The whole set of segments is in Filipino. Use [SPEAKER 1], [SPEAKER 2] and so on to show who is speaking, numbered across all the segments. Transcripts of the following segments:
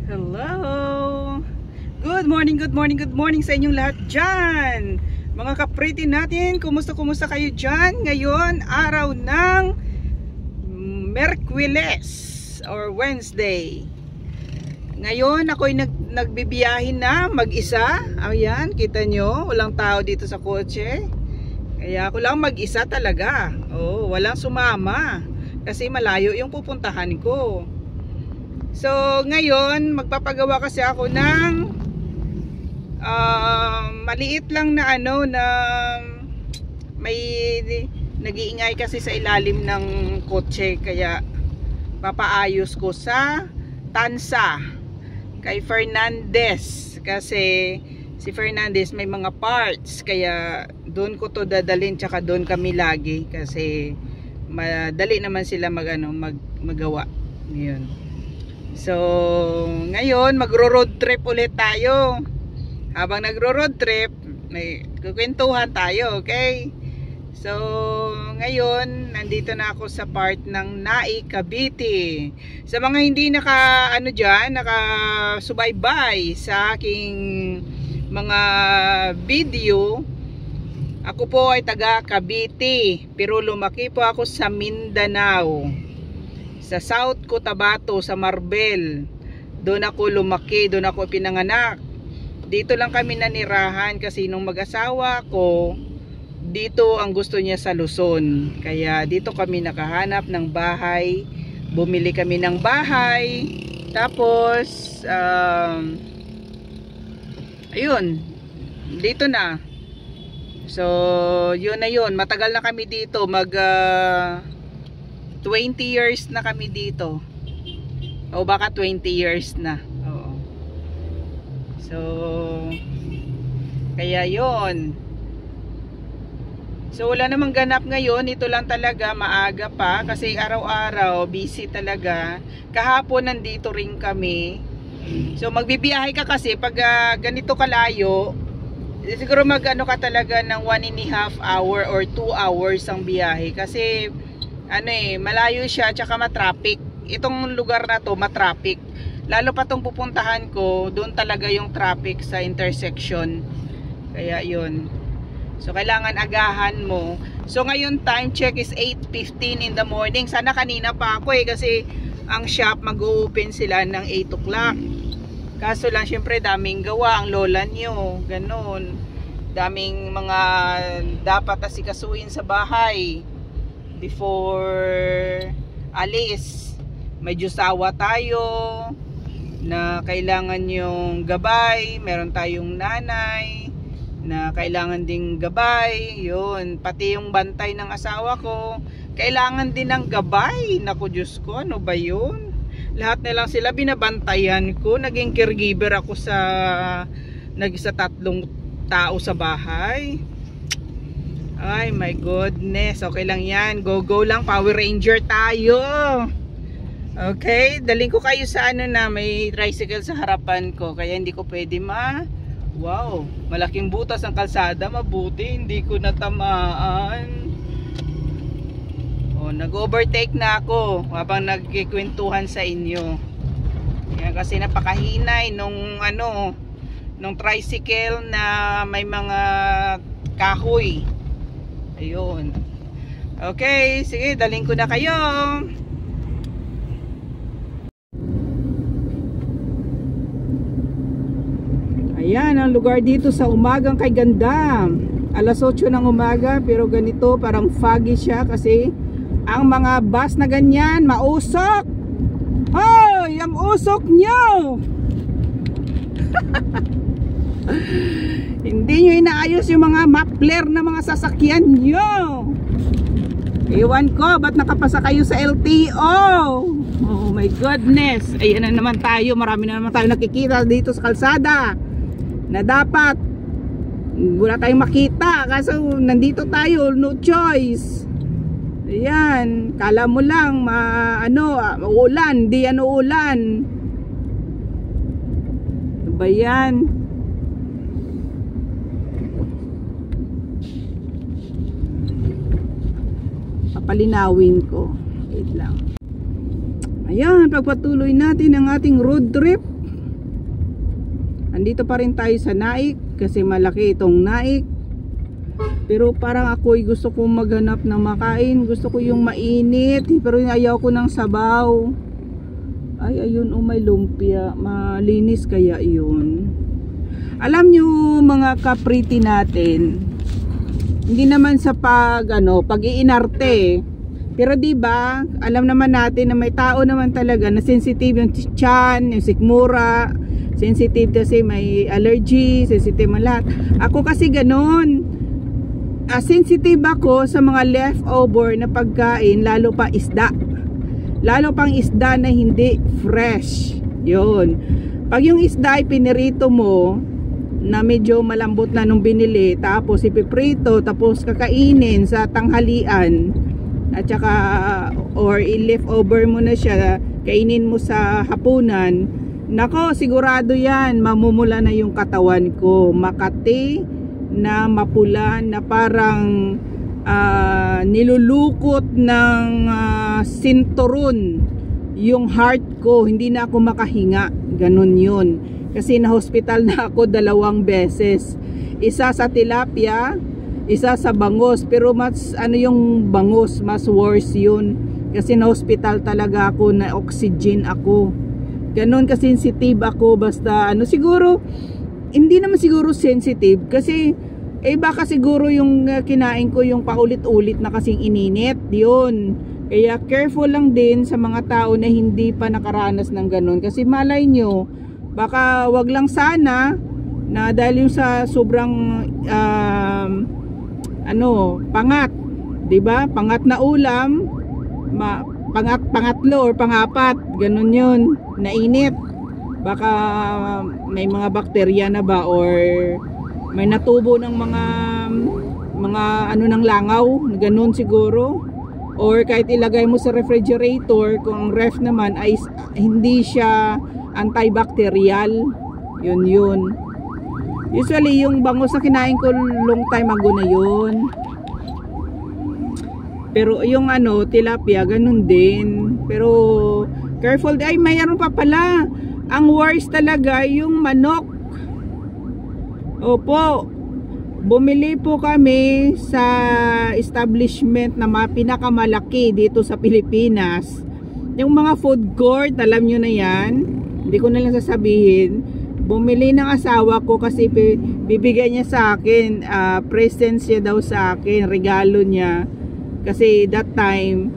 [SPEAKER 1] Hello! Good morning sa inyong lahat dyan! Mga kapriti natin, kumusta kayo dyan? Ngayon, araw ng Merkwes or Wednesday. Ngayon, ako'y nagbibiyahin na mag-isa. Ayan, kita nyo, walang tao dito sa kotse. Kaya ako lang mag-isa talaga. Oh, walang sumama. Kasi malayo yung pupuntahan ko. So, ngayon, magpapagawa kasi ako ng maliit lang na na may nag-iingay kasi sa ilalim ng kotse. Kaya, papaayos ko sa Tansa kay Fernandez. Kasi, si Fernandez may mga parts. Kaya, doon ko to dadalhin, tsaka doon kami lagi. Kasi, madali naman sila magawa. Ngayon. So, ngayon magro-road trip ulit tayo. Habang nagro-road trip, may kukwentuhan tayo, okay? So, ngayon nandito na ako sa part ng Nai, Cavite. Sa mga hindi nakasubaybay sa aking mga video, ako po ay taga Cavite, pero lumaki po ako sa Mindanao. Sa South Cotabato, sa Marbel. Doon ako lumaki, doon ako pinanganak. Dito lang kami nanirahan kasi nung mag-asawa ko, dito ang gusto niya sa Luzon. Kaya dito kami nakahanap ng bahay. Bumili kami ng bahay. Tapos, ayun, dito na. So, yun na yun. Matagal na kami dito. 20 years na kami dito. O baka 20 years na. Oo. So, kaya yon. So, wala namang ganap ngayon. Ito lang talaga, maaga pa. Kasi araw-araw, busy talaga. Kahapon nandito rin kami. So, magbibiyahe ka kasi pag ganito kalayo, siguro ka talaga ng 1.5 hour or 2 hours ang biyahe. Kasi, malayo siya, tsaka matraffic. Itong lugar na to matraffic. Lalo pa tong pupuntahan ko, doon talaga yung traffic sa intersection. Kaya yun. So kailangan agahan mo. So ngayon time check is 8:15 in the morning. Sana kanina pa ako kasi ang shop mag-open sila ng 8 o'clock. Kaso lang syempre daming gawa ang lola nyo. Ganon. Daming mga dapat asikasuhin sa bahay before alis. Medyo sawa tayo na kailangan yung gabay. Meron tayong nanay na kailangan ding gabay. Yun, pati yung bantay ng asawa ko kailangan din ng gabay. Naku Diyos ko, ano ba yun? Lahat na lang sila binabantayan ko. Naging caregiver ako sa tatlong tao sa bahay. Ay my goodness, okay lang yan. Go lang, Power Ranger tayo. Okay, daling ko kayo sa may tricycle sa harapan ko. Kaya hindi ko pwede wow, malaking butas ang kalsada. Mabuti, hindi ko natamaan. Nag-overtake na ako habang nagkikwentuhan sa inyo. Yan, kasi napakahinay nung tricycle na may mga kahoy. Ayun. Okay, sige, daling ko na kayo. Ayan, ang lugar dito sa umagang kay ganda. Alas 8 ng umaga, pero ganito, parang foggy siya kasi ang mga bus na ganyan, mausok. Hoy, ang usok nyo! Hindi nyo inaayos yung mga muffler na mga sasakyan nyo. Ewan ko, ba't nakapasa kayo sa LTO? Oh my goodness. Ayan na naman tayo, marami na naman tayo nakikita dito sa kalsada na dapat wala tayong makita kasi nandito tayo, no choice. Ayan, kala mo lang uulan, di ulan. Ano ba yan? Papalinawin ko. Wait lang. Ayan, pagpatuloy natin ang ating road trip. Andito pa rin tayo sa Naik kasi malaki itong Naik. Pero parang ako gusto kong maghanap ng makain. Gusto ko yung mainit, pero ayaw ko ng sabaw. Ay, ayun, may lumpia. Malinis kaya yun. Alam nyo mga kapriti natin, hindi naman sa pag-iinarte. Pero 'di ba, alam naman natin na may tao naman talaga na sensitive yung tiyan, yung sikmura, sensitive kasi may allergy, sensitive man lahat. Ako kasi ganoon. Sensitive ako sa mga leftover na pagkain, lalo pa isda. Lalo pang isda na hindi fresh. 'Yun. Pag yung isda ay pinirito mo na medyo malambot na nung binili, tapos ipiprito, tapos kakainin sa tanghalian, at saka or i-leftover mo na siya, kainin mo sa hapunan, nako, sigurado yan, mamumula na yung katawan ko, makati na mapula na parang nilulukot ng sinturon yung heart ko, hindi na ako makahinga, ganun yun. Kasi na-hospital na ako 2 beses. Isa sa tilapia, isa sa bangus. Pero mas yung bangus, mas worse yun. Kasi na-hospital talaga ako, na oxygen ako. Ganon ka-sensitive ako. Basta siguro, hindi naman siguro sensitive. Kasi baka siguro yung kinain ko yung paulit-ulit na kasing ininit. Yun. Kaya careful lang din sa mga tao na hindi pa nakaranas ng ganon. Kasi malay nyo, baka wag lang sana na dahil yung sa sobrang pangat, 'di ba? Pangat na ulam, pangatlo or pangapat, ganun 'yun, nainit. Baka may mga bakterya na ba or may natubo ng mga ng langaw, ganun siguro. Or kahit ilagay mo sa refrigerator, kung ref naman ay hindi siya antibacterial, yun. Usually yung bangus na kinain ko long time ago na yun. Pero yung tilapia, ganun din. Pero careful, ay mayroon pa pala. Ang worst talaga yung manok. Opo, bumili po kami sa establishment na pinakamalaki dito sa Pilipinas. Yung mga food court, alam nyo na yan. Hindi ko na lang sasabihin. Bumili ng asawa ko kasi bibigyan niya sa akin, presents niya daw sa akin, regalo niya. Kasi that time,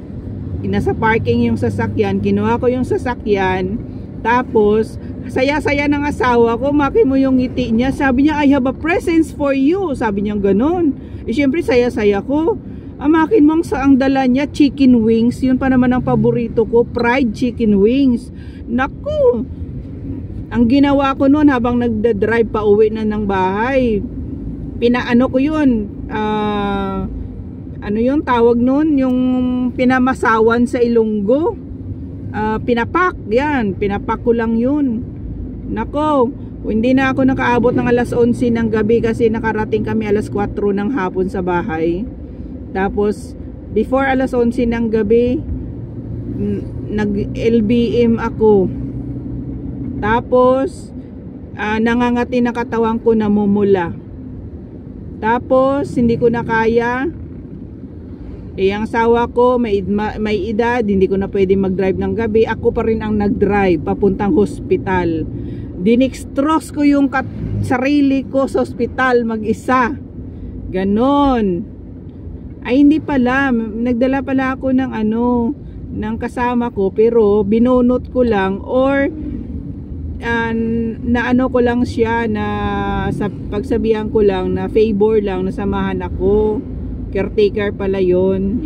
[SPEAKER 1] nasa parking yung sasakyan, kinuha ko yung sasakyan, tapos saya-saya ng asawa ko, maki mo yung ngiti niya, sabi niya, I have a presents for you, sabi niya gano'n. Siyempre saya-saya ko. Amakin mo ang dala niya, chicken wings. Yun pa naman ang paborito ko, fried chicken wings. Naku, ang ginawa ko noon habang nagda-drive pa uwi na ng bahay, ko yun, yung tawag noon, yung pinamasawan sa Ilonggo, pinapak, yan, pinapak ko lang yun. Nako, hindi na ako nakaabot ng alas 11 ng gabi kasi nakarating kami alas 4 ng hapon sa bahay. Tapos before alas 11 ng gabi, nag-LBM ako. Tapos nangangati na katawan ko, namumula. Tapos hindi ko na kaya. Ang asawa ko may edad, hindi ko na pwede mag-drive ng gabi. Ako pa rin ang nag-drive papuntang hospital. Dinextrose ko yung sarili ko sa hospital mag-isa. Ganon. Ay hindi pala, nagdala pala ako ng ng kasama ko, pero binunot ko lang or ko lang siya, na sa pagsabihan ko lang na favor lang, nasamahan ako. Caretaker pala yun.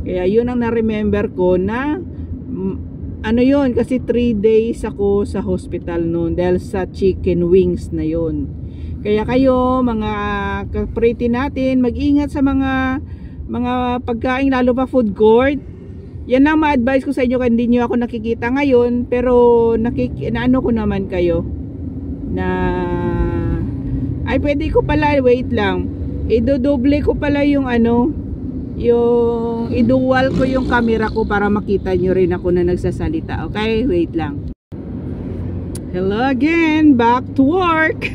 [SPEAKER 1] Kaya yun ang na-remember ko na yun, kasi 3 days ako sa hospital noon dahil sa chicken wings na yun. Kaya kayo mga kapriti natin, mag-ingat sa mga pagkain, lalo pa food court. Yan lang ma-advise ko sa inyo, hindi nyo ako nakikita ngayon, pero naano ko naman kayo na ay pwede ko pala, wait lang, idodoble ko pala yung yung idual ko yung camera ko para makita nyo rin ako na nagsasalita. Okay, wait lang. Hello again, back to work.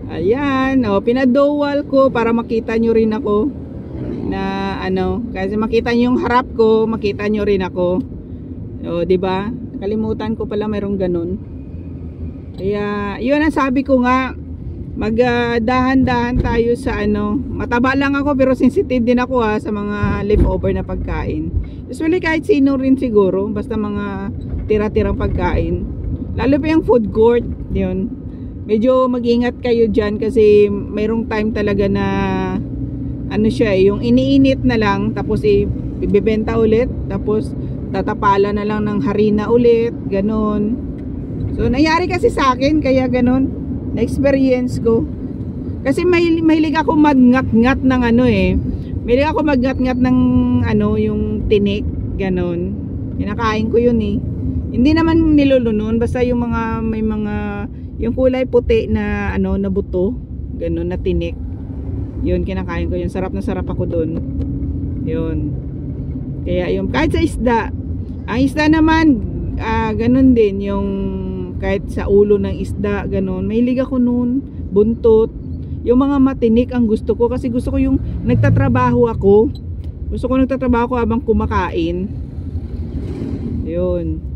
[SPEAKER 1] Ayan, pinadowal ko para makita nyo rin ako na kasi makita nyo yung harap ko, makita nyo rin ako. Diba? Kalimutan ko pala mayroong ganun. Kaya, yun ang sabi ko nga, magdahan-dahan tayo sa mataba lang ako pero sensitive din ako sa mga leftover na pagkain. Usually kahit sino rin siguro, basta mga tira-tirang pagkain. Lalo pa yung food court, yun. Medyo mag-ingat kayo dyan kasi mayroong time talaga na siya yung iniinit na lang tapos ibebenta ulit tapos tatapala na lang ng harina ulit, ganun. So nangyari kasi sa akin kaya ganun, na experience ko. Kasi mahilig ako magngat-ngat ng mahilig ako magngat-ngat ng yung tinik, ganun. Kinakain ko yun Hindi naman nilulunon, basta yung may mga yung kulay puti na na buto, ganun na tinik. Yun kinakain ko, yun sarap na sarap ako doon. Yun. Kaya yung kahit sa isda, ang isda naman ganun din yung kahit sa ulo ng isda, ganun. Mahilig ako noon, buntot. Yung mga matinik ang gusto ko kasi gusto ko yung nagtatrabaho ako. Gusto ko nagtatrabaho ako habang kumakain. Yun.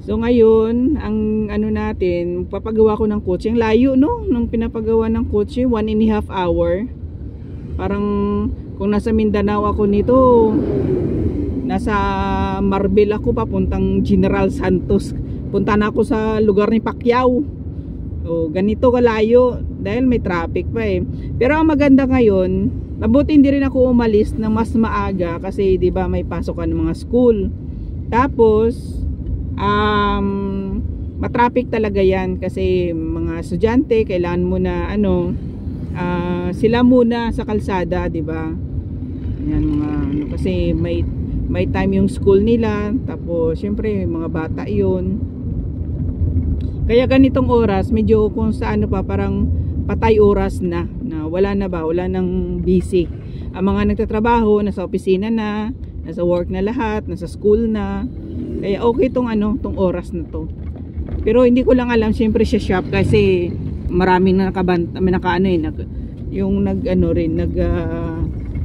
[SPEAKER 1] So ngayon, ang natin, papagawa ko ng kotse. Ang layo nung pinapagawa ng kotse, 1.5 hour. Parang kung nasa Mindanao ako nito, nasa Marbel ako papuntang General Santos. Punta na ako sa lugar ni Pacquiao. O ganito kalayo dahil may traffic pa Pero ang maganda ngayon, mabuti hindi rin ako umalis na mas maaga kasi 'di ba may pasokan ng mga school. Tapos matraffic talaga yan kasi mga estudyante kailangan mo na sila muna sa kalsada, 'di ba? Yan mga kasi may time yung school nila, tapos syempre mga bata 'yun. Kaya ganitong oras medyo kung sa pa parang patay oras na wala nang busy. Ang mga nagtatrabaho nasa opisina na, nasa work na lahat, nasa school na. Kaya okay tong oras na to. Pero hindi ko lang alam syempre sa shop kasi maraming yung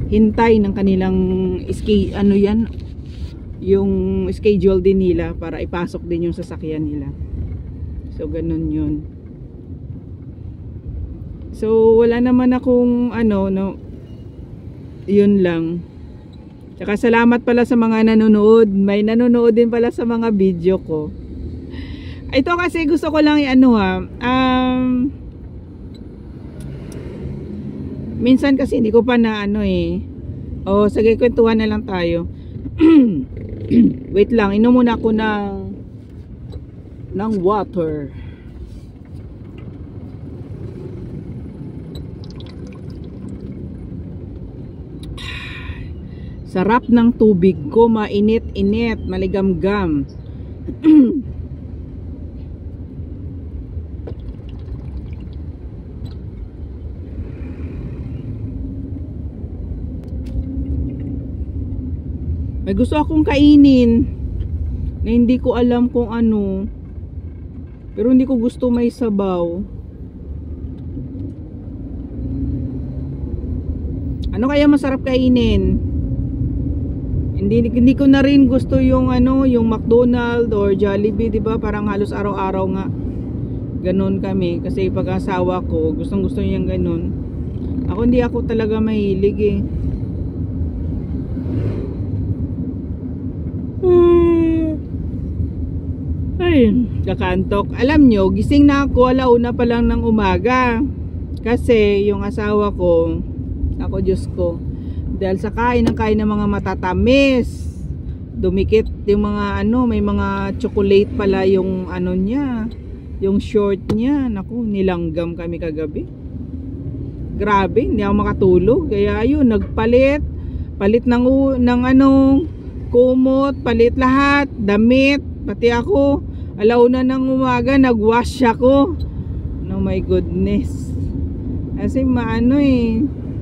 [SPEAKER 1] hintay ng kanilang yung schedule din nila para ipasok din yung sasakyan nila. So ganun yun. So wala naman akong yun lang. Tsaka salamat pala sa mga nanonood. May nanonood din pala sa mga video ko. Ito kasi gusto ko lang minsan kasi hindi ko pa na sige, kwentuhan na lang tayo. Wait lang, inom muna ako ng water. Sarap ng tubig ko, mainit-init, maligamgam. May gusto akong kainin na hindi ko alam kung pero hindi ko gusto may sabaw. Ano kaya masarap kainin? Hindi ko na rin gusto yung yung McDonald's or Jollibee, 'di ba? Parang halos araw-araw nga. Ganun kami kasi pag-asawa ko, gustong-gusto niya ganun. Hindi ako talaga mahilig Ay, kakantok. Alam nyo, gising na ako alauna pa lang ng umaga. Kasi yung asawa ko, Diyos ko, dahil sa kain ng mga matatamis, dumikit yung mga may mga chocolate pala yung niya, yung short niya. Naku, nilanggam kami kagabi. Grabe, hindi ako makatulog. Kaya ayun, palit ng kumot, palit lahat, damit, pati ako. Alauna ng umaga, nagwash ako. Oh my goodness. Kasi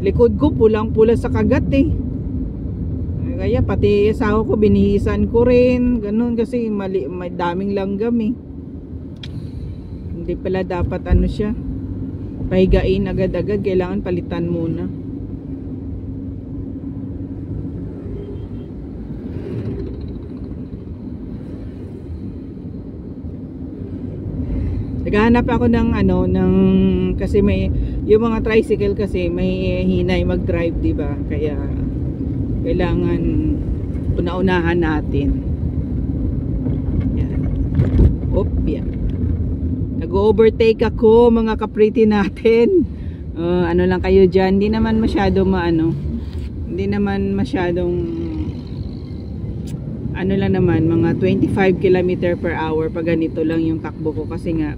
[SPEAKER 1] likod ko pulang-pula sa kagat Kaya pati asawa ko binihisan ko rin, ganun kasi may daming langgam eh. Hindi pala dapat ano siya, pahigain agad-agad, kailangan palitan muna. Naghahanap ako ng ano, kasi may yung mga tricycle kasi may hinay mag-drive, 'di ba? Kaya kailangan una-unahan natin. Yan. Yan. Nag-overtake ako, mga kapriti natin. Ano lang kayo dyan, hindi naman masyado hindi naman masyadong ano lang naman, mga 25 km/h pag ganito lang yung takbo ko kasi nga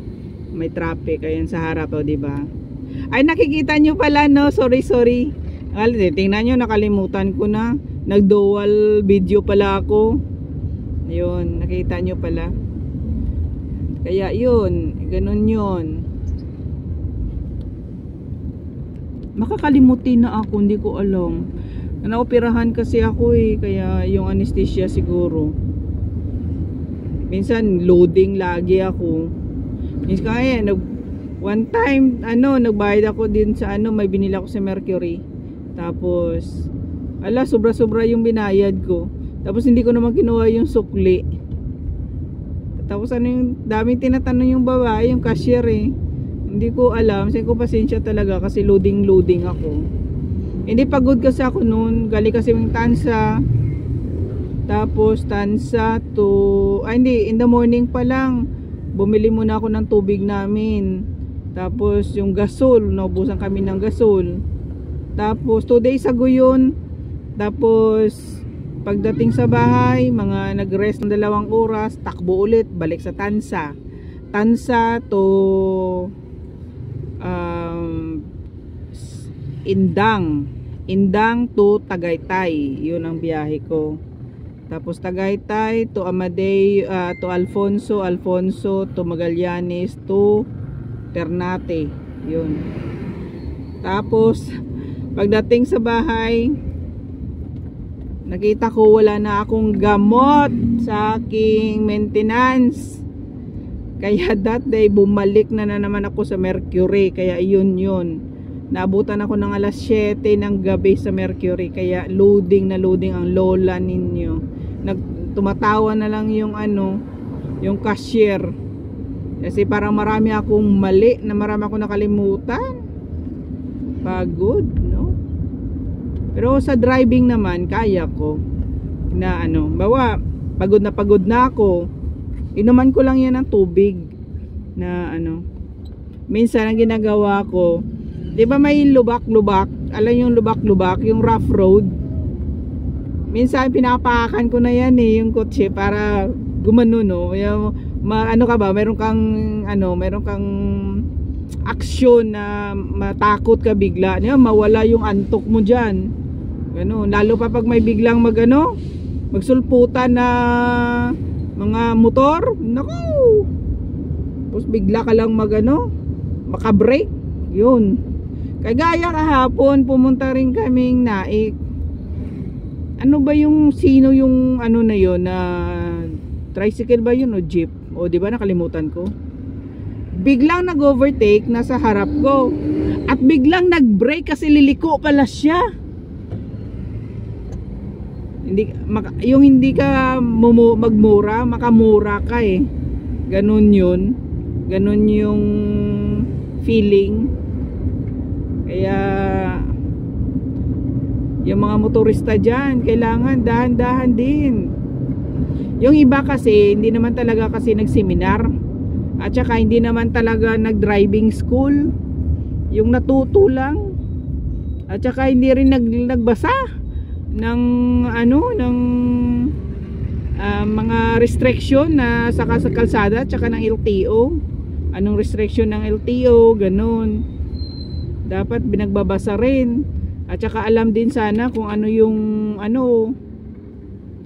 [SPEAKER 1] may traffic ayan sa harap, o diba? Ay, nakikita nyo pala, no? Sorry. Tingnan nyo, nakalimutan ko na. Nag-dual video pala ako. Yun, nakita nyo pala. Kaya yun, ganun yun. Makakalimutin na ako, hindi ko alam. Naoperahan kasi ako eh, kaya yung anesthesia siguro. Minsan loading lagi ako. Minsan kaya one time nagbayad ako din sa may binili ako sa Mercury. Tapos sobra-sobra yung binayad ko. Tapos hindi ko naman kinuha yung sukli. Tapos yung daming tinatanong yung babae, yung cashier eh. Hindi ko alam, sabi ko pasensya talaga kasi loading ako. Hindi pagod kasi ako noon, galing kasi yung Tansa. Tapos Tansa in the morning pa lang. Bumili muna ako ng tubig namin. Tapos yung gasol, naubusan kami ng gasol. Tapos 2 days ago yun. Tapos pagdating sa bahay, mga nag-rest ng 2 oras, takbo ulit, balik sa Tansa to Indang to Tagaytay. Yun ang biyahe ko. Tapos Tagaytay to Amadeo, to Alfonso to Magallanes to Ternate. Yun. Tapos pagdating sa bahay, nakita ko wala na akong gamot sa aking maintenance. Kaya that day bumalik na naman ako sa Mercury. Kaya yun. Naabutan ako ng alas 7 ng gabi sa Mercury. Kaya loading ang lola ninyo. Tumatawa na lang yung yung cashier. Kasi parang marami akong mali, marami akong nakalimutan. Pagod, no? Pero sa driving naman, kaya ko. Bawa, pagod na ako. Inuman ko lang yan ng tubig. Minsan ang ginagawa ko, di ba may lubak-lubak? Alam yung lubak-lubak, yung rough road. Minsan pinapakan ko na yan yung kotse para gumano, no? Meron kang aksyon na matakot ka bigla. Mawala yung antok mo diyan. Ganun, lalo pa pag may biglang magsulputan na mga motor. Naku. Tapos bigla ka lang maka-brake. Yun. Kagaya kahapon, pumunta rin kaming Naik. Ano ba sino yung na yun na tricycle ba yun o jeep? O di ba nakalimutan ko? Biglang nag-overtake nasa harap ko. At biglang nag-brake kasi liliko pala siya. Hindi ka magmura, makamura ka eh. Ganun yun. Ganun yung feeling. Kaya yung mga motorista dyan, kailangan dahan-dahan din. Yung iba kasi, hindi naman talaga kasi nagseminar. At saka hindi naman talaga nag-driving school. Yung natuto lang. At saka hindi rin nagbasa ng mga restriction na sa kalsada at saka ng LTO. Anong restriction ng LTO, ganun. Dapat binagbabasa rin. At saka alam din sana kung ano yung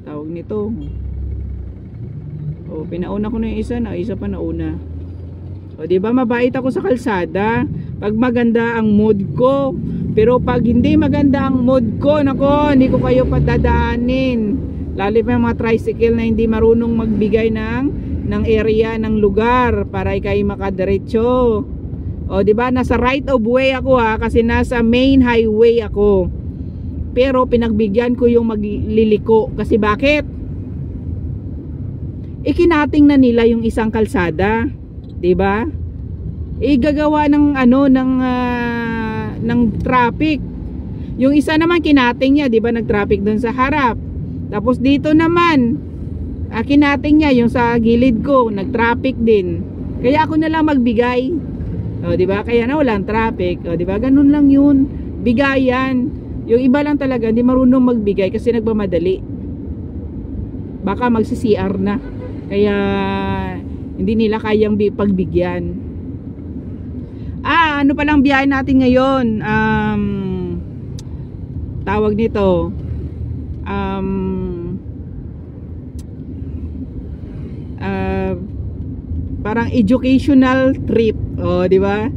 [SPEAKER 1] tawag nito. O, pinauna ko na yung isa pa nauna. O, diba mabait ako sa kalsada? Pag maganda ang mood ko, Pero pag hindi maganda ang mood ko, nako, hindi ko kayo padadaanin. Lalo pa yung mga tricycle na hindi marunong magbigay ng area, ng lugar para ikay makadiretso. O di ba, nasa right of way ako kasi nasa main highway ako. Pero pinagbigyan ko yung magliliko kasi bakit? Ikinating na nila yung isang kalsada, 'di ba? Igagawa ng ng traffic. Yung isa naman kinating niya, 'di ba, nag-traffic doon sa harap. Tapos dito naman, kinating niya yung sa gilid ko, nag-traffic din. Kaya ako na lang magbigay. O, 'di ba? Kaya na walang traffic. O, 'di ba? Ganun lang 'yun. Bigayan. Yung iba lang talaga hindi marunong magbigay kasi nagmamadali. Baka magsi-CR na. Kaya hindi nila kayang pagbigyan. Ano palang biyahe natin ngayon? Tawag nito. Parang educational trip. Oh, di ba?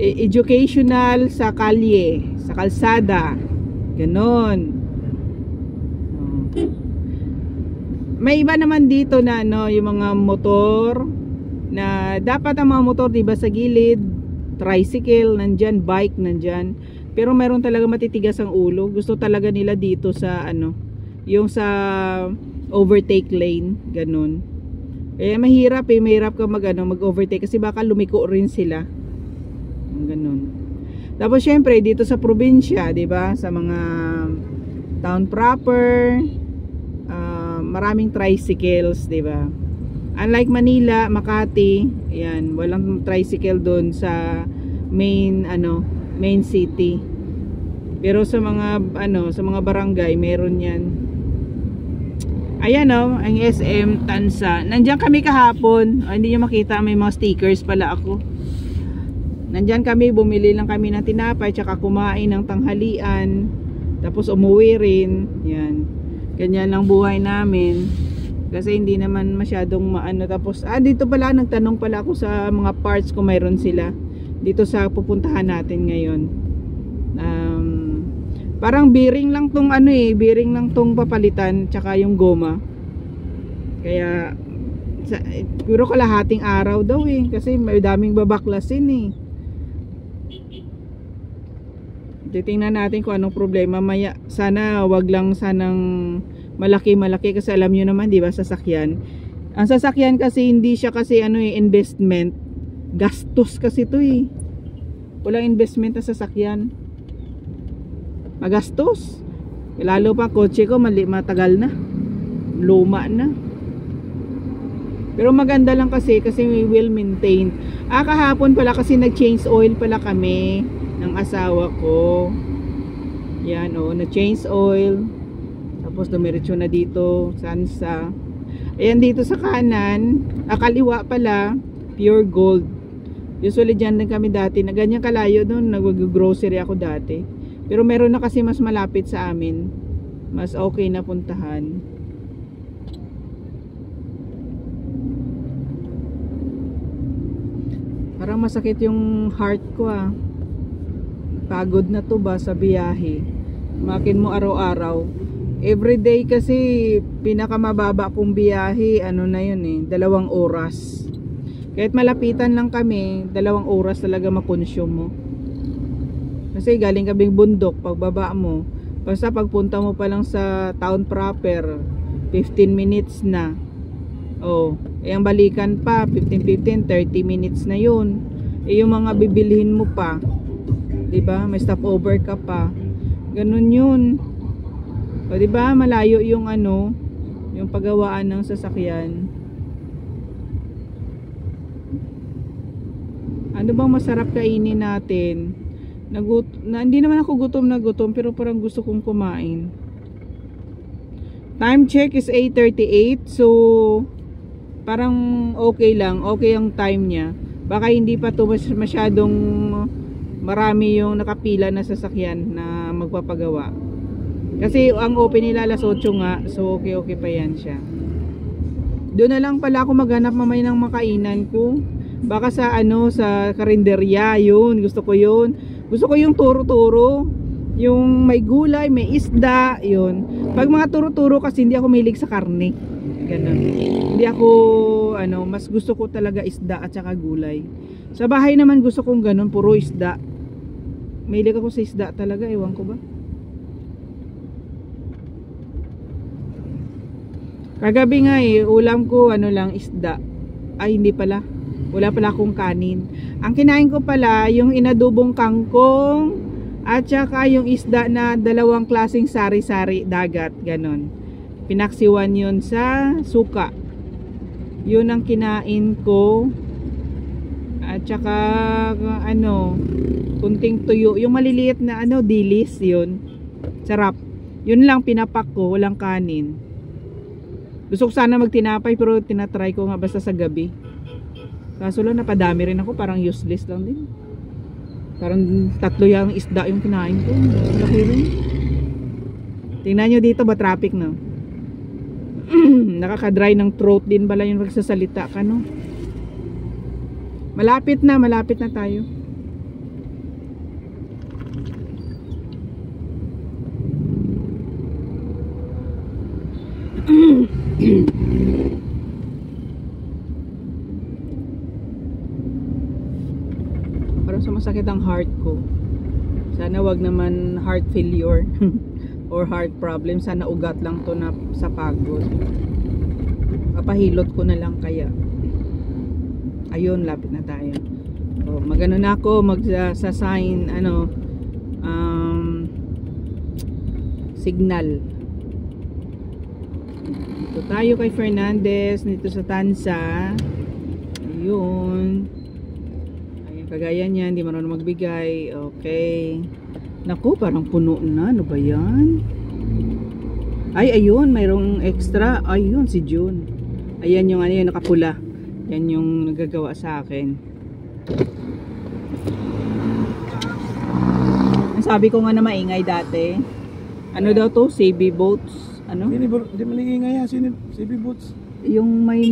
[SPEAKER 1] Educational sa kalye, sa kalsada. Ganon. May iba naman dito na yung mga motor na dapat ang mga motor, diba, sa gilid, tricycle nandyan, bike nandyan, pero meron talaga matitigas ang ulo. Gusto talaga nila dito sa yung sa overtake lane, ganun. Mahirap mahirap ka mag-overtake kasi baka lumiko rin sila. Ganun. Tapos syempre dito sa probinsya, diba, sa mga town proper, maraming tricycles, 'di ba? Unlike Manila, Makati, ayan, walang tricycle doon sa main city. Pero sa mga sa mga barangay meron 'yan. Ayan ang SM Tansa. Nandiyan kami kahapon. Hindi niyo makita, may mga stickers pala ako. Nandiyan kami, bumili lang kami ng tinapay tsaka kumain ng tanghalian. Tapos umuwi rin. Yan. Ganyan lang buhay namin. Kasi hindi naman masyadong tapos dito pala nagtanong pala ako sa mga parts kung mayroon sila dito sa pupuntahan natin ngayon. Parang bearing lang tong bearing lang tong papalitan tsaka yung goma. Kaya siguro kalahating araw daw kasi may daming babaklasin Titingnan natin kung anong problema maya. Sana wag lang sanang malaki kasi alam niyo naman, 'di ba, sasakyan. Ang sasakyan kasi hindi siya kasi investment. Gastos kasi 'to Walang investment na sasakyan. Magastos. Lalo pa kotse ko matagal na. Luma na. Pero maganda lang kasi we will maintain. Kahapon pala kasi nag-change oil pala kami ng asawa ko. Yan na-change oil. Tapos dumiretso na dito Sansa. Ayan dito sa kanan, kaliwa pala, Pure Gold. Usually dyan din kami dati, na ganyan kalayo doon, nag-grocery ako dati. Pero meron na kasi mas malapit sa amin. Mas okay na puntahan. Parang masakit yung heart ko Pagod na to ba sa biyahe. Makin mo araw-araw. Everyday kasi pinakamababa kong biyahe, na yun 2 oras. Kahit malapitan lang kami, 2 oras talaga makonsume mo. Kasi galing kaming bundok, pagbaba mo, basta pagpunta mo pa lang sa town proper, 15 minutes na. Ang balikan pa, 15, 30 minutes na yun. Yung mga bibilhin mo pa, diba? May stopover ka pa. Ganun yun. Diba? Malayo yung yung paggawaan ng sasakyan. Ano bang masarap kainin natin? Hindi naman ako gutom na gutom, pero parang gusto kong kumain. Time check is 8:38. So parang okay lang. Okay ang time niya. Baka hindi pa to masyadong marami yung nakapila na sasakyan na magpapagawa. Kasi ang open nila alas 8 nga. So okay pa yan siya. Doon na lang pala ako maghanap mamaya ng makainan ko. Baka sa sa karinderya, yun. Gusto ko yun. Gusto ko yung turo-turo. Yung may gulay, may isda, yun. Pag mga turo-turo kasi hindi ako mahilig sa karne. Ganun. Hindi ako, mas gusto ko talaga isda at saka gulay. Sa bahay naman gusto kong ganun, puro isda. Mahilig ako sa isda talaga, ewan ko ba. Kagabi nga ulam ko lang isda. Ay hindi pala. Wala pala akong kanin. Ang kinain ko pala yung inadubong kangkong at saka yung isda na dalawang klaseng sari-sari dagat, ganon. Pinaksiwan yun sa suka. Yun ang kinain ko. At saka kunting tuyo, yung maliliit na dilis yun. Sarap. Yun lang pinapak ko, walang kanin. Gusto ko sana magtinapay pero tinatry ko nga basta sa gabi. Kaso lang napadami rin ako, parang useless lang din. Parang 3 yung isda yung kinain ko. Laki rin. Tingnan nyo dito ba traffic no? Nakaka-dry ng throat din bala yung magsasalita ka no? Malapit na tayo. Parang sumasakit ang heart ko. Sana wag naman heart failure or heart problem. Sana ugat lang to na sa pagod. Papahilot ko na lang kaya. Ayun, lapit na tayo. So, magano na ako magsasign signal. Dito tayo kay Fernandez dito sa Tansa. Ayun. Ayun, kagaya niya, hindi marunong magbigay. Okay. Naku, parang puno na. Ano ba yan? Ay, ayun, mayroong extra. Ayun, si June. Ayan yung yung nakapula. Yan yung nagagawa sa akin. Sabi ko nga na maingay dati. Ano daw to? CB boats. Ano?
[SPEAKER 2] Hindi malingay yan. CB boats.
[SPEAKER 1] Yung may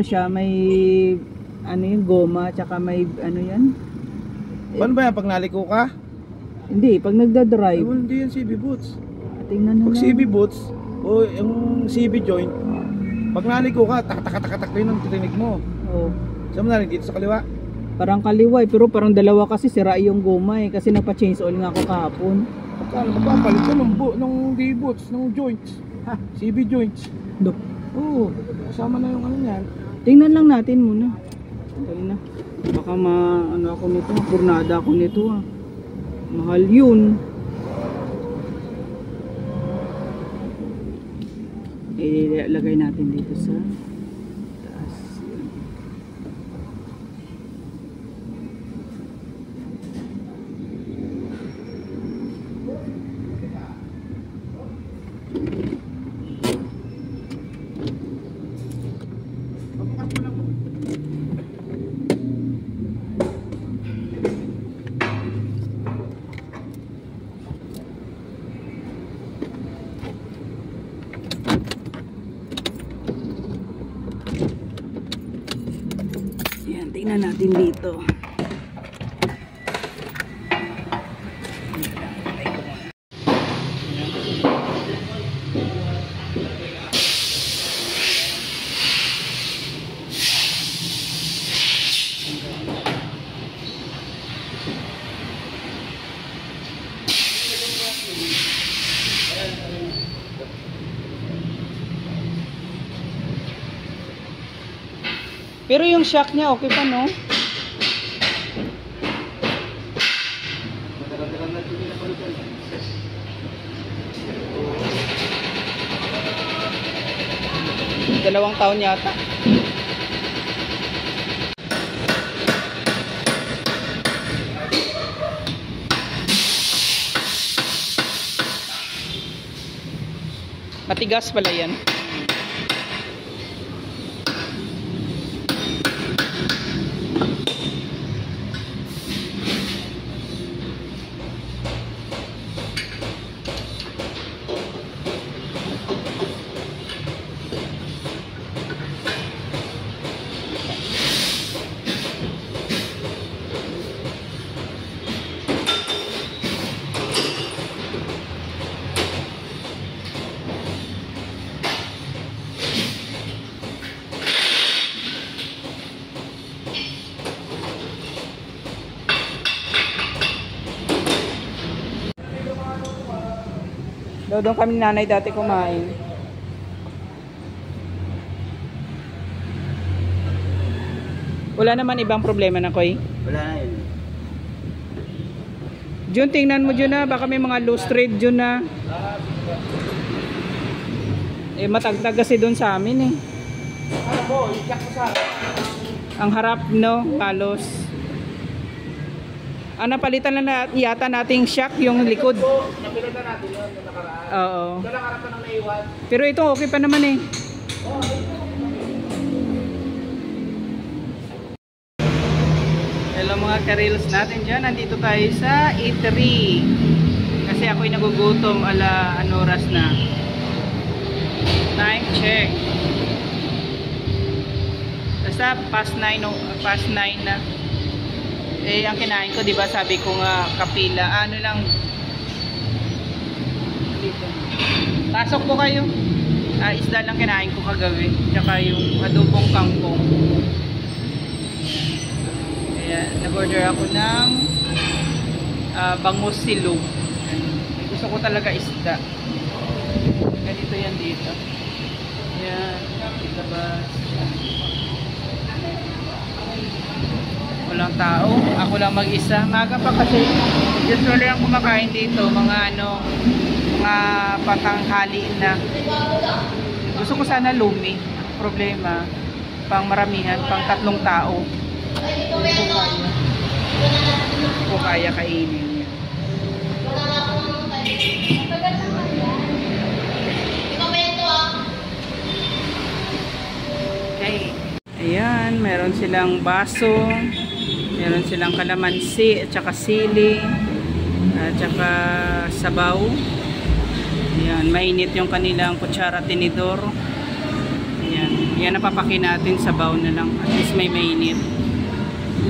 [SPEAKER 1] siya, may yung goma, tsaka may yan.
[SPEAKER 2] Paano ba yan? Pag naliko ka?
[SPEAKER 1] Hindi, pag nagdadrive.
[SPEAKER 2] Hindi yan CB boats.
[SPEAKER 1] Tingnan na
[SPEAKER 2] Pag
[SPEAKER 1] lang.
[SPEAKER 2] CB boats, o yung CB joint, pag naliko ka, tak yun ang titinig mo.
[SPEAKER 1] Oo.
[SPEAKER 2] Saan mo narin? Dito sa kaliwa?
[SPEAKER 1] Parang kaliwa pero parang dalawa kasi sira yung goma kasi nagpa-change oil nga ako kahapon.
[SPEAKER 2] Magpapalit ka ng D-boats, ng joints. CB joints. Oo, kasama na yung yan.
[SPEAKER 1] Tingnan lang natin muna. Dali na. Baka ako nito, purnada ako nito Mahal yun. Ilagay natin dito sa taas. Tingnan natin dito. Pero yung shock niya okay pa no? Dalawang taon yata. Matigas pala yan. So, doon kami ni nanay dati kumain. Wala naman ibang problema na, Koy?
[SPEAKER 3] Wala na yun.
[SPEAKER 1] Jun, tingnan mo Jun na. Baka may mga loose thread Jun na. Eh, matagtag kasi doon sa amin eh.
[SPEAKER 2] Ano po, i-check ko sa
[SPEAKER 1] Ang harap, no? Palos. Napalitan na yata nating shock yung likod.
[SPEAKER 2] napilitan natin yun, yung nakaraan.
[SPEAKER 1] Oo.
[SPEAKER 2] Ito lang harap na naiwan.
[SPEAKER 1] Pero ito okay pa naman eh. Hello mga ka-reels natin dyan. Nandito tayo sa eatery. Kasi ako'y nagugutom. Ano oras na? Time check. Basta past 9 na. Eh, ang kinain ko, di ba sabi ko nga, kapila. Ano lang. Dito. Pasok po kayo. Isda lang kinain ko kagabi. Tsaka yung adobong kangkong. Ayan, nag-order ako ng bangus silog. Gusto ko talaga isda. Ganito yan dito. Ayan, labas. Walang tao. Ako lang mag-isa. Maga pa kasi. Usually ang kumakain dito, mga patanghali na. Gusto ko sana lumi. Problema, pang maramihan, pang 3 tao. Hindi ko kaya kainin yan. Okay. Ayan, meron silang baso, meron silang kalamansi at saka sili at saka sabaw. Ayan, mainit yung kanilang kutsara tinidor. Ayan, yan napapaki natin, sabaw na lang, at least may mainit.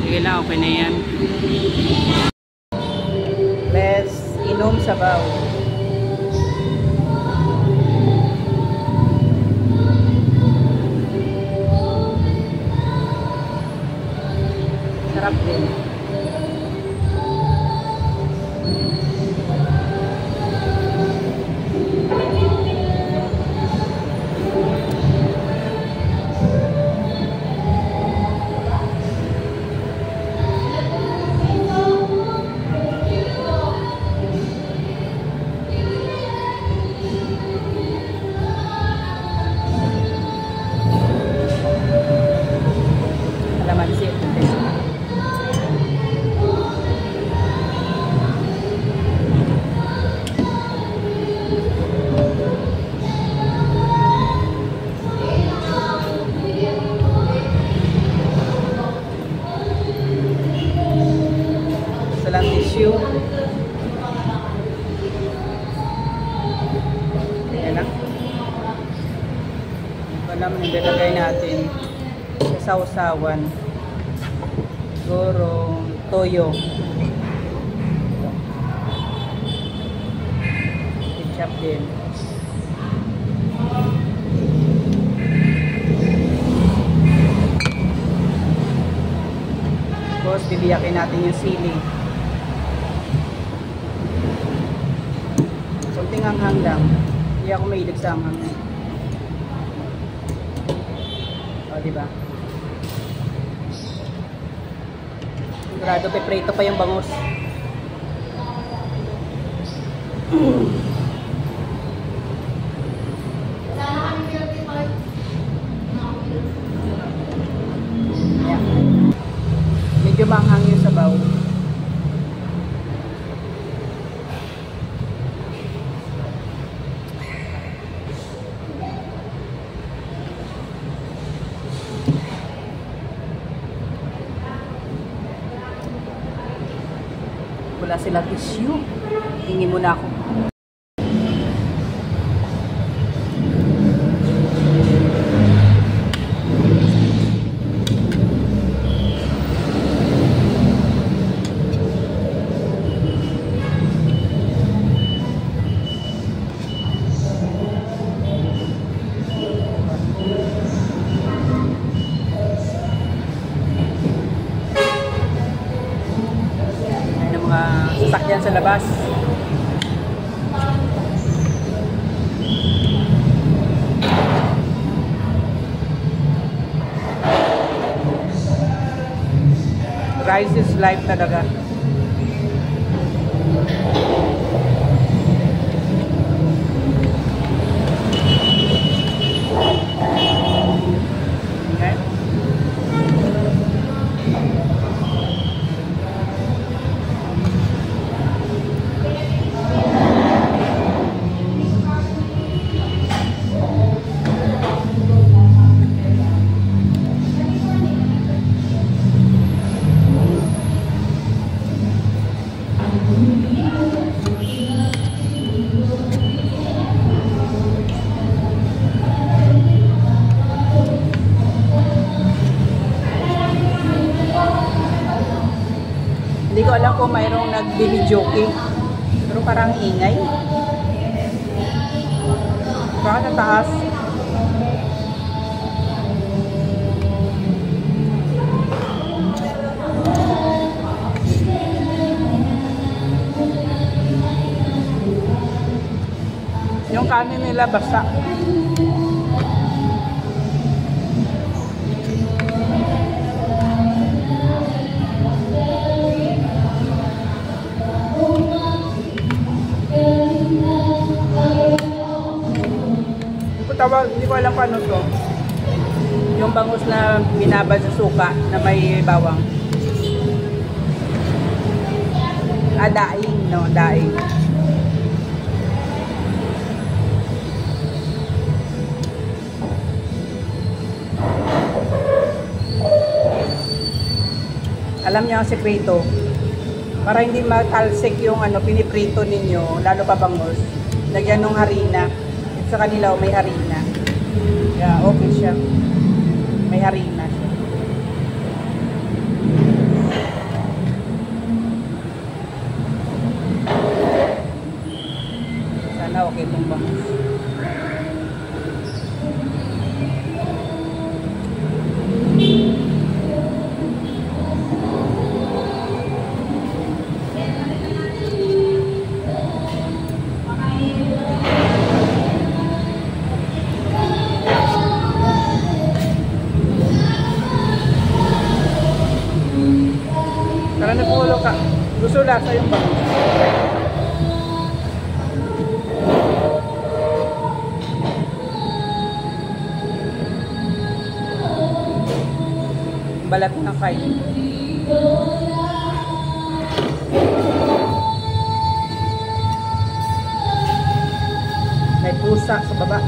[SPEAKER 1] Sige lang, okay na yan. Let's inom sabaw. Sarap din. Kalamansi. Salang tissue. Ayan lang. Ito naman yung nilagay natin sa sausawan. Siguro toyo. Ketchup din. Tapos bibiyakin natin yung sili. Kunting hanghang lang. Hindi ako mahilig sa hanghang. O, diba? Sigurado peprito pa yung bangus. Yeah. Medyo manghang yung sabaw. Wala sila tissue. Hingi muna ako. Sasakyan sa labas. Ice is life talaga. Okay. Hindi ko alam kung mayroong nagbibidyoke. Pero parang ingay. Baka sa taas. Yung kanin nila basa. Hindi ko alam paano to. Yung bangus na binabad sa suka na may bawang. Daing, no? Daing. Alam niyo ang sekreto. Para hindi matalsik yung piniprito ninyo, lalo pa bangus. Lagyan ng harina. Sa kanila may harina. Yeah, okay siya. May harina siya. Sana okay itong bangus. Karena napulo ka. Gusto lasa yung bangus. Balat na kain. May pusa sa baba.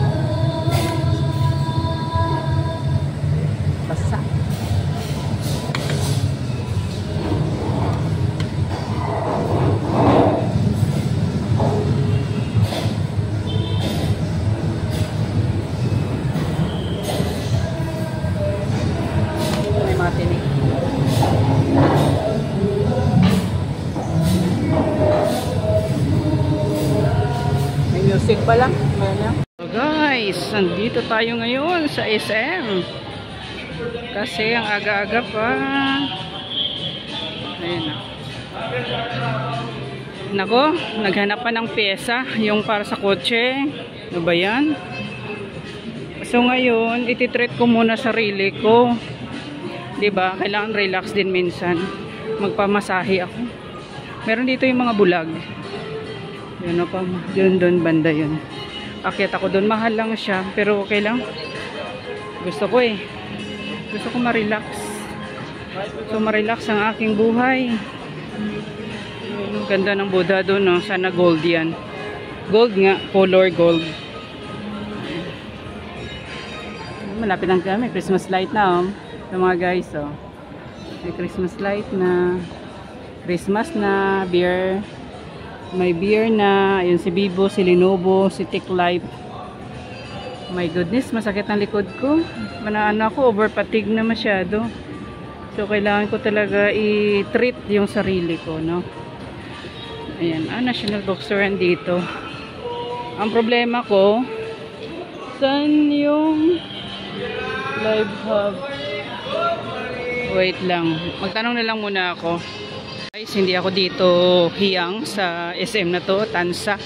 [SPEAKER 1] Basa. May music pa lang. So guys, nandito tayo ngayon sa SM. Kasi ang aga-aga pa. Ayun na. Nako, naghanap pa ng pyesa. Yung para sa kotse. Ano ba yan? So ngayon, ititreat ko muna sarili ko. Diba? Kailangan relax din minsan. Magpamasahe ako. Meron dito yung mga bulag. Yun pa. Doon banda yun. Akyat ako doon. Mahal lang siya. Pero okay lang. Gusto ko eh. Gusto ko ma-relax. So ma-relax ang aking buhay. Yun, ganda ng Buddha doon. No? Sana gold yan. Gold nga. Color gold. Malapit lang kami. Christmas light na. So mga guys, oh. May Christmas light na. Christmas na. Beer. May beer na. Ayun si Bibo, si Lenovo, si Tick Life. My goodness, masakit ang likod ko. Ano ako, over fatigue na masyado. So kailangan ko talaga i-treat yung sarili ko, no? Ayan, National Bookstore dito. Ang problema ko, saan yung Live Hub? Wait lang. Magtanong na lang muna ako. Guys, hindi ako dito hiyang sa SM na to, Tansa.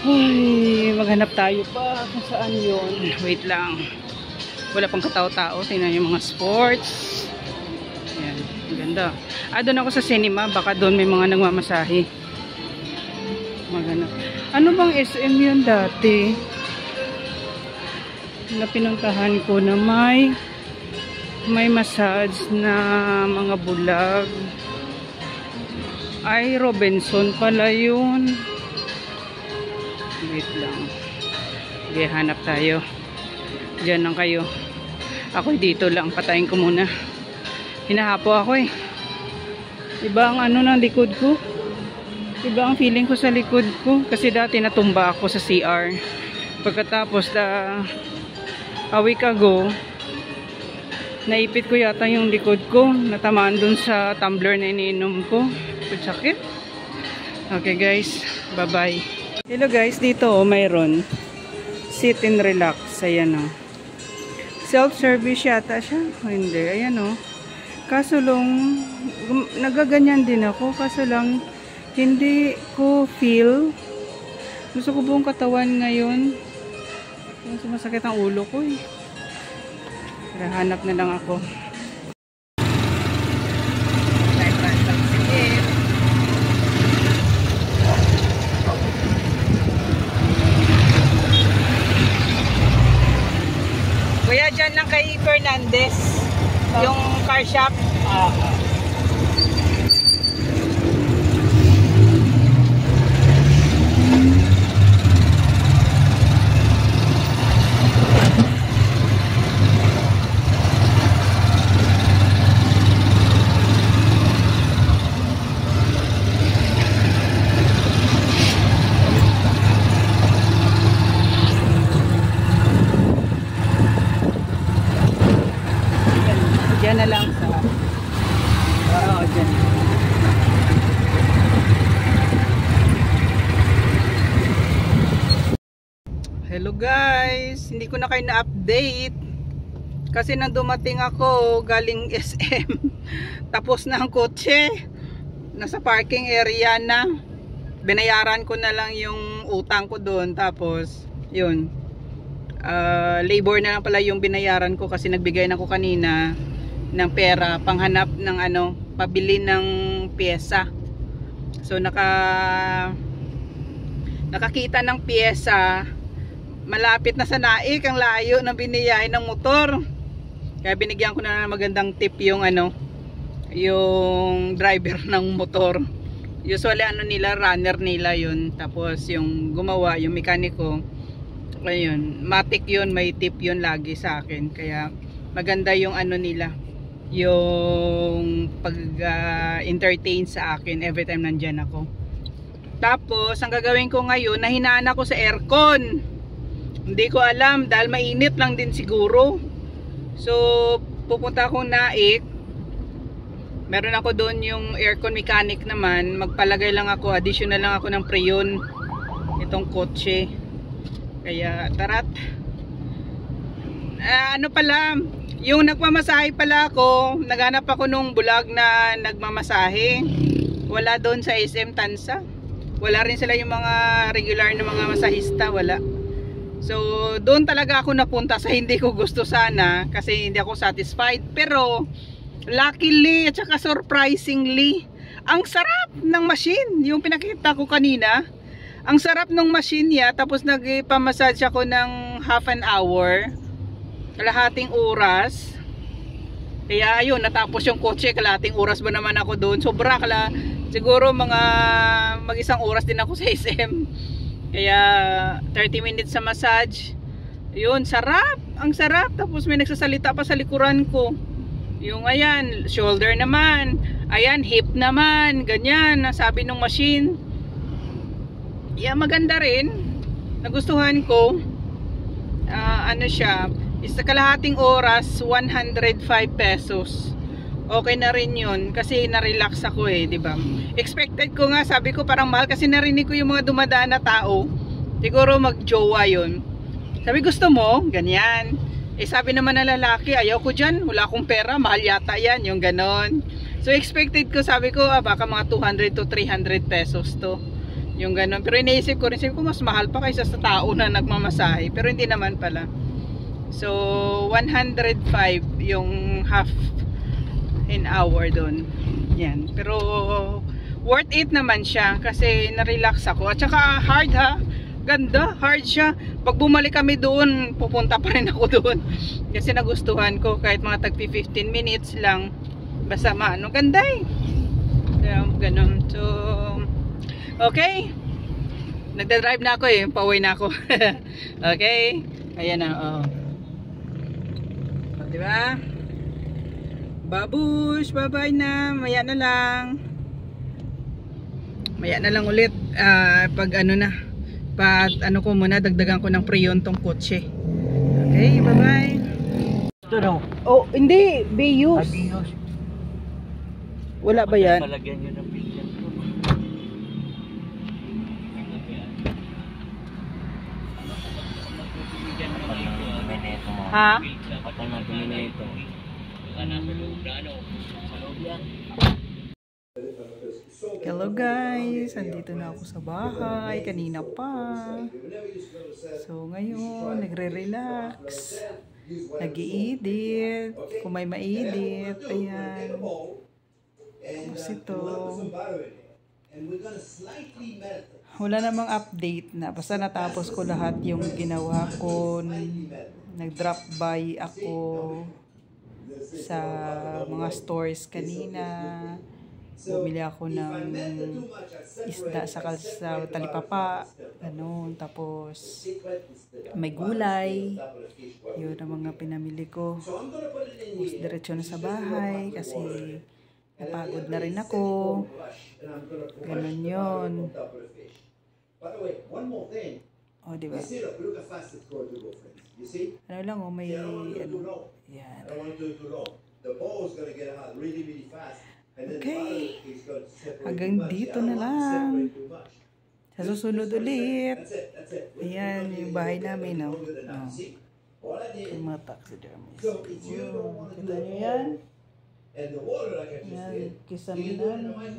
[SPEAKER 1] Ay, maghanap tayo pa kung saan yun. Wait lang. Wala pang katao-tao. Tingnan yung mga sports. Ayan, ang ganda. Doon ako sa cinema, baka doon may mga nagmamasahe. Maganda. Ano bang SM yun dati? Na pinuntahan ko na may massage na mga bulag. Ay, Robinson pala yun. Wait lang. Okay, hanap tayo. Diyan lang kayo. Ako dito lang. Patayin ko muna. Hinahapo ako eh. Iba ang ano ng likod ko. Iba ang feeling ko sa likod ko. Kasi dati natumba ako sa CR. Pagkatapos a week ago, naipit ko yata yung likod ko. Natamaan dun sa tumbler na iniinom ko. Sakit. Okay guys. Bye bye. Hello guys. Dito mayroon. Sit and relax. Ayan o. Self-service yata siya. O hindi. Ayan o. Kaso lang, nagaganyan din ako. Kaso lang, hindi ko feel. Gusto ko buong katawan ngayon. Sumasakit ang ulo ko eh. Hanap na lang ako. Kuya, dyan lang kay Fernandez. Yung car shop. Diyan na lang sa dyan. Hello guys, hindi ko na kayo na-update kasi nang dumating ako galing SM tapos na ang kotse, nasa parking area na, binayaran ko na lang yung utang ko doon, tapos yun, labor na lang pala yung binayaran ko kasi nagbigay na ako kanina ng pera panghanap ng pabili ng pyesa. So nakakita ng pyesa malapit na sa Naik, ang layo ng biniyahin ng motor. Kaya binigyan ko na magandang tip yung yung driver ng motor. Usually nila, runner nila yun. Tapos yung gumawa, yung mekaniko, ayun, matik yun, may tip yun lagi sa akin. Kaya maganda yung nila, yung pag-entertain sa akin every time nandyan ako. Tapos ang gagawin ko ngayon, nahinaan ako sa aircon. Hindi ko alam dahil mainit lang din siguro. So pupunta akong Naik. Meron ako doon yung aircon mechanic naman. Magpalagay lang ako, additional lang ako ng preyon itong kotse. Kaya tarat. Pala, yung nagmamasahe pala ako, naghanap ako nung bulag na nagmamasahe. Wala doon sa SM Tansa. Wala rin sila yung mga regular na mga masahista, wala. So doon talaga ako napunta sa hindi ko gusto sana kasi hindi ako satisfied. Pero luckily at saka surprisingly, ang sarap ng machine. Yung pinakita ko kanina, ang sarap ng machine niya. Tapos nagpamassage ako ng half an hour, kalahating oras. Kaya ayun, natapos yung kotse, kalahating oras ba naman ako doon. Sobra, siguro mag-isang oras din ako sa SM. Kaya 30 minutes sa massage. Yun, sarap, ang sarap. Tapos may nagsasalita pa sa likuran ko. Yung ayan, shoulder naman, ayan, hip naman, ganyan, sabi ng machine. Yeah, maganda rin. Nagustuhan ko. Siya, isa kalahating oras, 105 pesos. Okay na rin yun kasi na-relax ako eh, di ba? Expected ko nga, sabi ko parang mahal kasi narinig ko yung mga dumadaan na tao. Siguro mag-jowa yun. Sabi, gusto mo? Ganyan. Eh sabi naman ng lalaki, ayaw ko dyan, wala akong pera, mahal yata yan, yung ganon. So expected ko, sabi ko, baka mga 200 to 300 pesos to. Yung ganon. Pero iniisip ko rin, sabi ko, mas mahal pa kaysa sa tao na nagmamasahe. Pero hindi naman pala. So 105 yung half an hour doon. Yan. Pero worth it naman siya kasi na-relax ako. At saka hard ha. Ganda, hard siya. Pag bumalik kami doon, pupunta pa rin ako doon. Kasi nagustuhan ko kahit mga tagpi 15 minutes lang. Basta maano, ganda eh. So, ganun. So, okay. Nagda-drive na ako eh. Pauwi na ako. Okay. Ayan na, oh. O, diba? Babush, bye-bye na. Maya na lang. Maya na lang ulit. Pag ano na. Ano ko muna, dagdagan ko ng preyon tong kotse. Okay, bye-bye.
[SPEAKER 2] Ito no?
[SPEAKER 1] Oh, hindi. Biyus.
[SPEAKER 2] Biyos.
[SPEAKER 1] Wala ba yan?
[SPEAKER 2] Palagyan nyo ng pilyan.
[SPEAKER 1] Ha?
[SPEAKER 2] Kapag nagdumi na ito.
[SPEAKER 1] Hello guys, andito na ako sa bahay, kanina pa. So ngayon, nagre-relax, nag-i-edit, kung may ma-edit, ayan. Tapos ito, wala namang update na, basta natapos ko lahat yung ginawa ko, nag-drop by ako sa mga stores kanina. Bumili ako ng isda sa Talipapa, ganun. Tapos may gulay, yun ang mga pinamili ko. Tapos diretso na sa bahay kasi napagod na rin ako, ganun yun. O, diba? Ano lang, oh, may ano, yan. Okay, hanggang dito na lang. Sa susunod ulit. Ayan, yung bahay namin, no? Yung mga taxidermies. Kita nyo yan? Yan, kisame namin.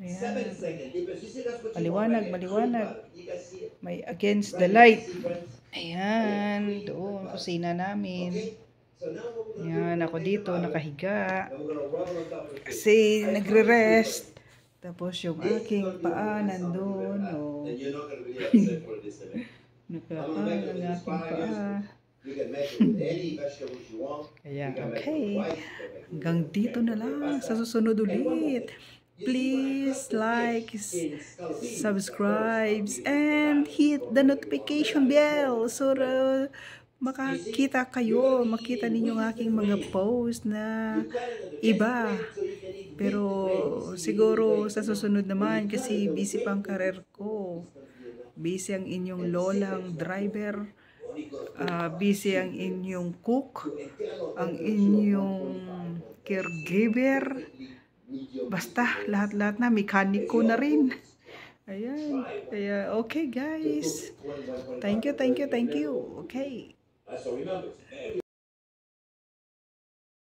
[SPEAKER 1] Ayan. Maliwanag, maliwanag. May against the light. Ayan, doon, kusina namin. Yan, ako dito, nakahiga. Kasi nagre-rest. Tapos yung aking paa nandun. Oh. Nakapaan ang aking paa. Kaya, okay. Hanggang dito na lang. Sa susunod ulit. Please like, subscribe, and hit the notification bell. So, makakita kayo, makita ninyo ang aking mga post na iba. Pero siguro sa susunod naman kasi busy pang career ko. Busy ang inyong lolang driver, busy ang inyong cook, ang inyong caregiver. Basta lahat-lahat na, mekaniko na rin. Ayan. Kaya okay guys. Thank you. Okay. So remember,